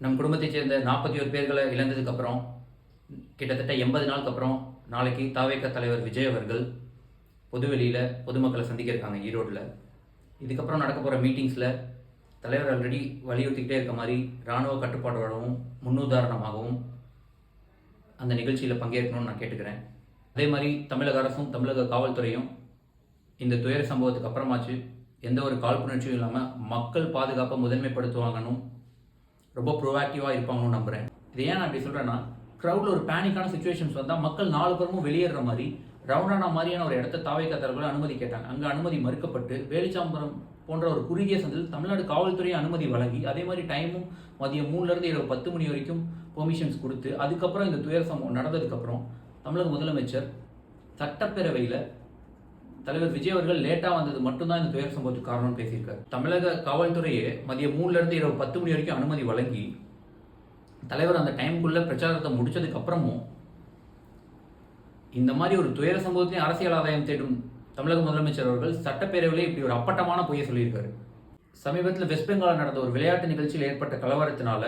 நம் குடும்பத்தைச் சேர்ந்த 41 பேர்களை இழந்ததுக்கப்புறம் கிட்டத்தட்ட 80 நாளுக்கு அப்புறம் நாளைக்கு தாவேக தலைவர் விஜய் அவர்கள் பொதுவெளியில் பொதுமக்களை சந்திக்க இருக்காங்க ஈரோட்டில். இதுக்கப்புறம் நடக்க போகிற மீட்டிங்ஸில் தலைவர் ஆல்ரெடி வலியுறுத்திக்கிட்டே இருக்க மாதிரி இராணுவ கட்டுப்பாடோடவும் முன்னுதாரணமாகவும் அந்த நிகழ்ச்சியில் பங்கேற்கணும்னு நான் கேட்டுக்கிறேன். அதே மாதிரி தமிழக அரசும் தமிழக காவல்துறையும் இந்த துயர சம்பவத்துக்கு அப்புறமாச்சு எந்த ஒரு காழ்ப்புணர்ச்சியும் இல்லாமல் மக்கள் பாதுகாப்பை முதன்மைப்படுத்துவாங்கன்னு ரொம்ப ப்ரோஆக்டிவாக இருப்பாங்கன்னு நம்புகிறேன். இது ஏன் நான் அப்படி சொல்கிறேன்னா, க்ரௌடில் ஒரு பேனிக்கான சுச்சுவேஷன்ஸ் வந்தால் மக்கள் 4 புறமும் வெளியேற மாதிரி ரவுண்டானா மாதிரியான ஒரு இடத்த தாவேக தலைவர்கள் அனுமதி கேட்டாங்க. அங்கே அனுமதி மறுக்கப்பட்டு வேலிச்சாம்பரம் போன்ற ஒரு குறுகிய சந்தில் தமிழ்நாடு காவல்துறை அனுமதி வழங்கி, அதே மாதிரி டைமும் மதியம் 3லேருந்து இரவு 10 மணி வரைக்கும் பெர்மிஷன்ஸ் கொடுத்து, அதுக்கப்புறம் இந்த துயர சம்பவம் நடந்ததுக்கப்புறம் தமிழக முதலமைச்சர் சட்டப்பேரவையில் தலைவர் விஜய் அவர்கள் லேட்டாக வந்தது மட்டும்தான் இந்த துயர சம்பவத்துக்கு காரணம் பேசியிருக்காரு. தமிழக காவல்துறையே மதியம் 3லேருந்து இரவு 10 மணி வரைக்கும் அனுமதி வழங்கி தலைவர் அந்த டைமுக்குள்ள பிரச்சாரத்தை முடிச்சதுக்கு அப்புறமும் இந்த மாதிரி ஒரு துயர சம்பவத்தையும் அரசியல் ஆதாயம் தேடும் தமிழக முதலமைச்சர் அவர்கள் சட்டப்பேரவையிலே இப்படி ஒரு அப்பட்டமான பொய்யை சொல்லியிருக்காரு. சமீபத்தில் வெஸ்ட் பெங்கால் நடந்த ஒரு விளையாட்டு நிகழ்ச்சியில் ஏற்பட்ட கலவரத்தினால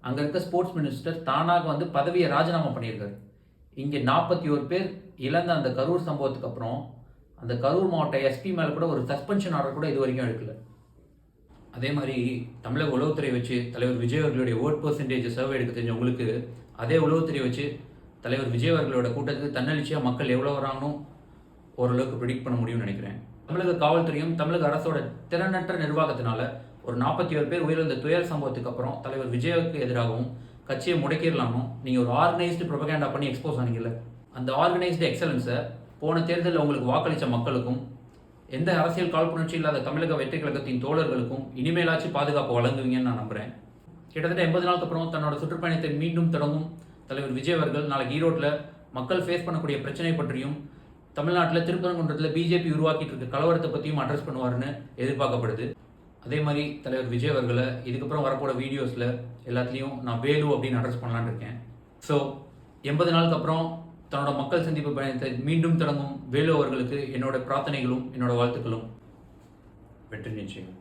அங்கே இருக்க ஸ்போர்ட்ஸ் மினிஸ்டர் தானாக வந்து பதவியை ராஜினாமா பண்ணியிருக்காரு. இங்கே 41 பேர் இழந்த அந்த கரூர் சம்பவத்துக்கு அப்புறம் அந்த கரூர் மாவட்ட எஸ்பி மேலே கூட ஒரு சஸ்பென்ஷன் ஆர்டர் கூட இது வரைக்கும் எடுக்கல. அதே மாதிரி தமிழக உளவுத்துறை வச்சு தலைவர் விஜய் அவர்களுடைய ஓட் பர்சன்டேஜ் சர்வே எடுக்க தெரிஞ்சவங்களுக்கு அதே உளவுத்துறை வச்சு தலைவர் விஜய் அவர்களோட கூட்டத்துக்கு தன்னெழுச்சியாக மக்கள் எவ்வளோ வராங்கன்னு ஓரளவுக்கு ப்ரிடிக்ட் பண்ண முடியும்னு நினைக்கிறேன். தமிழக காவல்துறையும் தமிழக அரசோட திறனற்ற நிர்வாகத்தினால ஒரு 41 பேர் உயிரிழந்த துயர சம்பவத்துக்கு அப்புறம் தலைவர் விஜய்க்கு எதிராகவும் கட்சியை முடக்கிடலாமும் நீங்கள் ஒரு ஆர்கனைஸ்டு ப்ரொபகேண்டா பண்ணி எக்ஸ்போஸ் ஆனீங்கல்ல, அந்த ஆர்கனைஸ்டு எக்ஸலன்ஸை போன தேர்தலில் உங்களுக்கு வாக்களித்த மக்களுக்கும் எந்த அரசியல் காழ்ப்புணர்ச்சி இல்லாத தமிழக வெற்றி கழகத்தின் தோழர்களுக்கும் இனிமேலாச்சும் பாதுகாப்பு வழங்குவீங்கன்னு நான் நம்புகிறேன். கிட்டத்தட்ட 80 நாளுக்கு அப்புறம் தன்னோட சுற்றுப்பயணத்தை மீண்டும் தொடங்கும் தலைவர் விஜய் அவர்கள் நாளைக்கு ஈரோட்டில் மக்கள் ஃபேஸ் பண்ணக்கூடிய பிரச்சனை பற்றியும் தமிழ்நாட்டில் திருப்பரங்குன்றத்தில் பிஜேபி உருவாக்கிட்டு இருக்க கலவரத்தை பற்றியும் அட்ரஸ் பண்ணுவார்னு எதிர்பார்க்கப்படுது. அதே மாதிரி தலைவர் விஜய் அவர்களை இதுக்கப்புறம் வரப்போகிற வீடியோஸில் எல்லாத்துலேயும் நான் வேலு அப்படின்னு அட்ரஸ் பண்ணலான்னு இருக்கேன். ஸோ 80 நாளுக்கு அப்புறம் தன்னோட மக்கள் சந்திப்பு பயணத்தை மீண்டும் தொடங்கும் வேலு அவர்களுக்கு என்னோட பிரார்த்தனைகளும் என்னோட வாழ்த்துக்களும். வெற்றி நிச்சயம்.